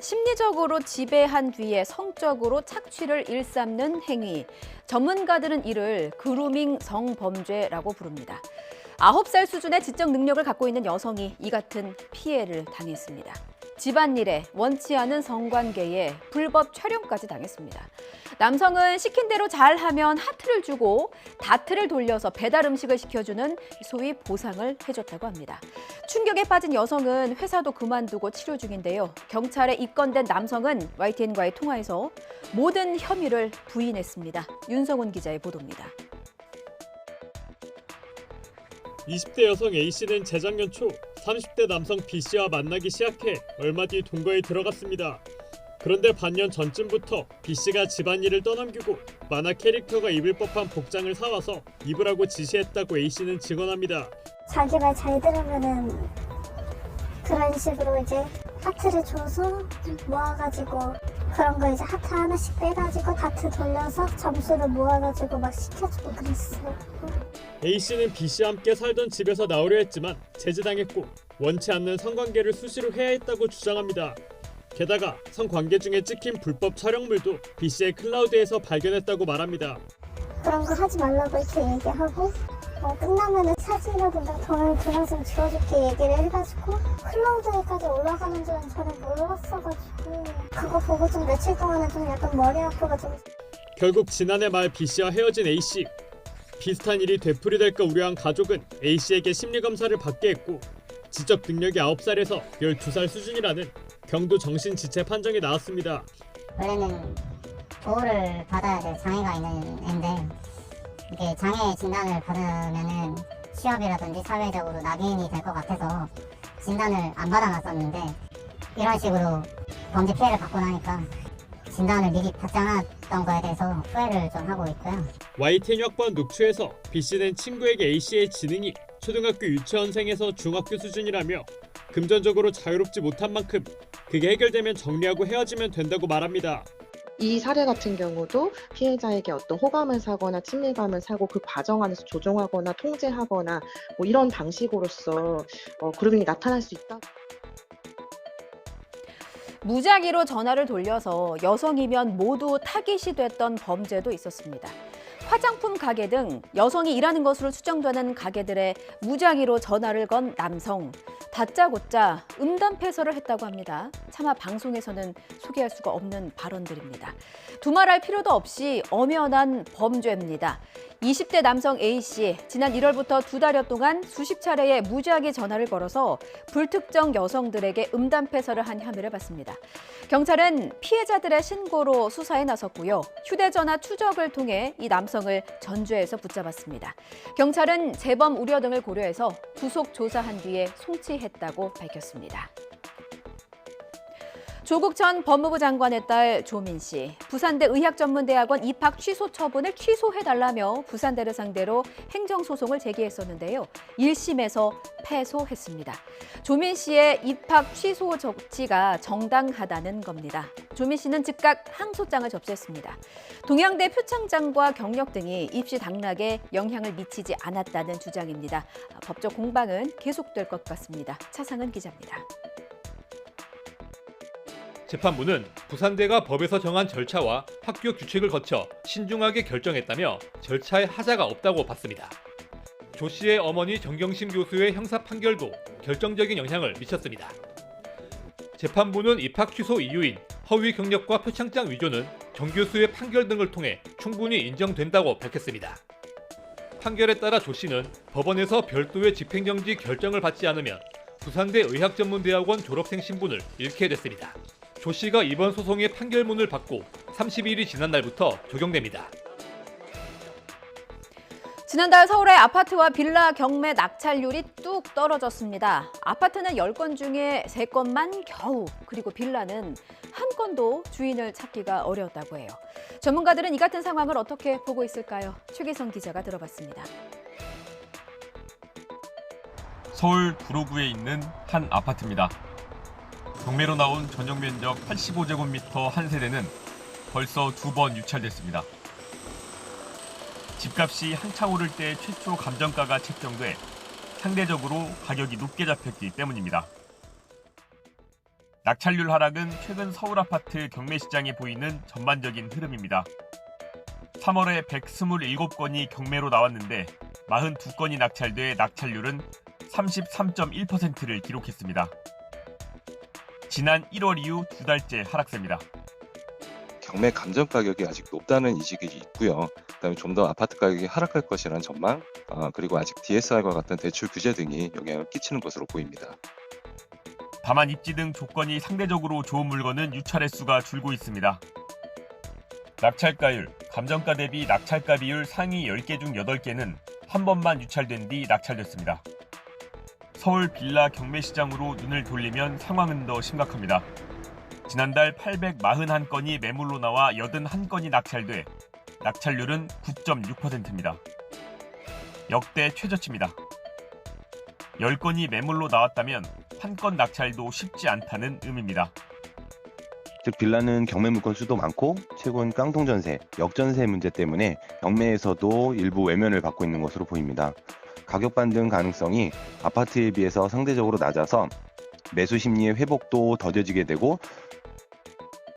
심리적으로 지배한 뒤에 성적으로 착취를 일삼는 행위. 전문가들은 이를 그루밍 성범죄라고 부릅니다. 9살 수준의 지적 능력을 갖고 있는 여성이 이 같은 피해를 당했습니다. 집안일에 원치 않은 성관계에 불법 촬영까지 당했습니다. 남성은 시킨 대로 잘하면 하트를 주고 다트를 돌려서 배달 음식을 시켜주는 소위 보상을 해줬다고 합니다. 충격에 빠진 여성은 회사도 그만두고 치료 중인데요. 경찰에 입건된 남성은 YTN과의 통화에서 모든 혐의를 부인했습니다. 윤성훈 기자의 보도입니다. 20대 여성 A씨는 재작년 초 30대 남성 B씨와 만나기 시작해 얼마 뒤 동거에 들어갔습니다. 그런데 반년 전쯤부터 B씨가 집안일을 떠넘기고 만화 캐릭터가 입을 법한 복장을 사와서 입으라고 지시했다고 A씨는 증언합니다. 자기 말 잘 들으면은 그런 식으로 이제 하트를 줘서 모아가지고 그런 거 이제 하트 하나씩 빼가지고 다트 돌려서 점수를 모아가지고 막 시켜주고 그랬어요. A씨는 B씨와 함께 살던 집에서 나오려 했지만 제지당했고 원치 않는 성관계를 수시로 해야 했다고 주장합니다. 게다가 성관계 중에 찍힌 불법 촬영물도 B씨의 클라우드에서 발견했다고 말합니다. 그런 거 하지 말라고 이렇게 얘기하고 끝나면은 사진이라든가 동영상 좀 지워줄게 얘기를 해가지고 클라우드에까지 올라가는 줄은 저는 몰랐어가지고 그거 보고 좀 며칠 동안은 좀 약간 머리 아프가지고 결국 지난해 말 B씨와 헤어진 A씨. 비슷한 일이 되풀이될까 우려한 가족은 A씨에게 심리검사를 받게 했고 지적 능력이 9살에서 12살 수준이라는 경도 정신지체 판정이 나왔습니다. 원래는 보호를 받아야 될 장애가 있는 애인데 이게 장애 진단을 받으면은 취업이라든지 사회적으로 낙인이 될 것 같아서 진단을 안 받아놨었는데 이런 식으로 범죄 피해를 받고 나니까 진단을 미리 받지 않았던 거에 대해서 후회를 좀 하고 있고요. YTN 확보한 녹취에서 B씨는 친구에게 A씨의 지능이 초등학교 유치원생에서 중학교 수준이라며 금전적으로 자유롭지 못한 만큼 그게 해결되면 정리하고 헤어지면 된다고 말합니다. 이 사례 같은 경우도 피해자에게 어떤 호감을 사거나 친밀감을 사고 그 과정 안에서 조종하거나 통제하거나 뭐 이런 방식으로서 그루밍이 나타날 수 있다. 무작위로 전화를 돌려서 여성이면 모두 타깃이 됐던 범죄도 있었습니다. 화장품 가게 등 여성이 일하는 것으로 추정되는 가게들에 무작위로 전화를 건 남성. 다짜고짜 음담패설을 했다고 합니다. 차마 방송에서는 소개할 수가 없는 발언들입니다. 두말할 필요도 없이 엄연한 범죄입니다. 20대 남성 A씨, 지난 1월부터 2달여 동안 수십 차례의 무작위 전화를 걸어서 불특정 여성들에게 음담패설을 한 혐의를 받습니다. 경찰은 피해자들의 신고로 수사에 나섰고요. 휴대전화 추적을 통해 이 남성을 전주에서 붙잡았습니다. 경찰은 재범 우려 등을 고려해서 구속 조사한 뒤에 송치했다고 밝혔습니다. 조국 전 법무부 장관의 딸 조민 씨, 부산대 의학전문대학원 입학 취소 처분을 취소해달라며 부산대를 상대로 행정소송을 제기했었는데요. 1심에서 패소했습니다. 조민 씨의 입학 취소 조치가 정당하다는 겁니다. 조민 씨는 즉각 항소장을 접수했습니다. 동양대 표창장과 경력 등이 입시 당락에 영향을 미치지 않았다는 주장입니다. 법적 공방은 계속될 것 같습니다. 차상은 기자입니다. 재판부는 부산대가 법에서 정한 절차와 학교 규칙을 거쳐 신중하게 결정했다며 절차에 하자가 없다고 봤습니다. 조 씨의 어머니 정경심 교수의 형사 판결도 결정적인 영향을 미쳤습니다. 재판부는 입학 취소 이유인 허위 경력과 표창장 위조는 정 교수의 판결 등을 통해 충분히 인정된다고 밝혔습니다. 판결에 따라 조 씨는 법원에서 별도의 집행정지 결정을 받지 않으면 부산대 의학전문대학원 졸업생 신분을 잃게 됐습니다. 조 씨가 이번 소송의 판결문을 받고 30일이 지난 날부터 적용됩니다. 지난달 서울의 아파트와 빌라 경매 낙찰률이 뚝 떨어졌습니다. 아파트는 10건 중에 3건만 겨우, 그리고 빌라는 한 건도 주인을 찾기가 어려웠다고 해요. 전문가들은 이 같은 상황을 어떻게 보고 있을까요? 최기성 기자가 들어봤습니다. 서울 구로구에 있는 한 아파트입니다. 경매로 나온 전용 면적 85제곱미터 한 세대는 벌써 2번 유찰됐습니다. 집값이 한창 오를 때 최초 감정가가 책정돼 상대적으로 가격이 높게 잡혔기 때문입니다. 낙찰률 하락은 최근 서울 아파트 경매 시장에 보이는 전반적인 흐름입니다. 3월에 127건이 경매로 나왔는데 42건이 낙찰돼 낙찰률은 33.1%를 기록했습니다. 지난 1월 이후 2달째 하락세입니다. 경매 감정 가격이 아직 높다는 인식이 있고요. 그다음에 좀 더 아파트 가격이 하락할 것이라는 전망, 그리고 아직 DSR과 같은 대출 규제 등이 영향을 끼치는 것으로 보입니다. 다만 입지 등 조건이 상대적으로 좋은 물건은 유찰 횟수가 줄고 있습니다. 낙찰가율, 감정가 대비 낙찰가 비율 상위 10개 중 8개는 한 번만 유찰된 뒤 낙찰됐습니다. 서울 빌라 경매 시장으로 눈을 돌리면 상황은 더 심각합니다. 지난달 841건이 매물로 나와 81건이 낙찰돼 낙찰률은 9.6%입니다. 역대 최저치입니다. 10건이 매물로 나왔다면 한 건 낙찰도 쉽지 않다는 의미입니다. 즉 빌라는 경매 물건 수도 많고 최근 깡통전세, 역전세 문제 때문에 경매에서도 일부 외면을 받고 있는 것으로 보입니다. 가격 반등 가능성이 아파트에 비해서 상대적으로 낮아서 매수 심리의 회복도 더뎌지게 되고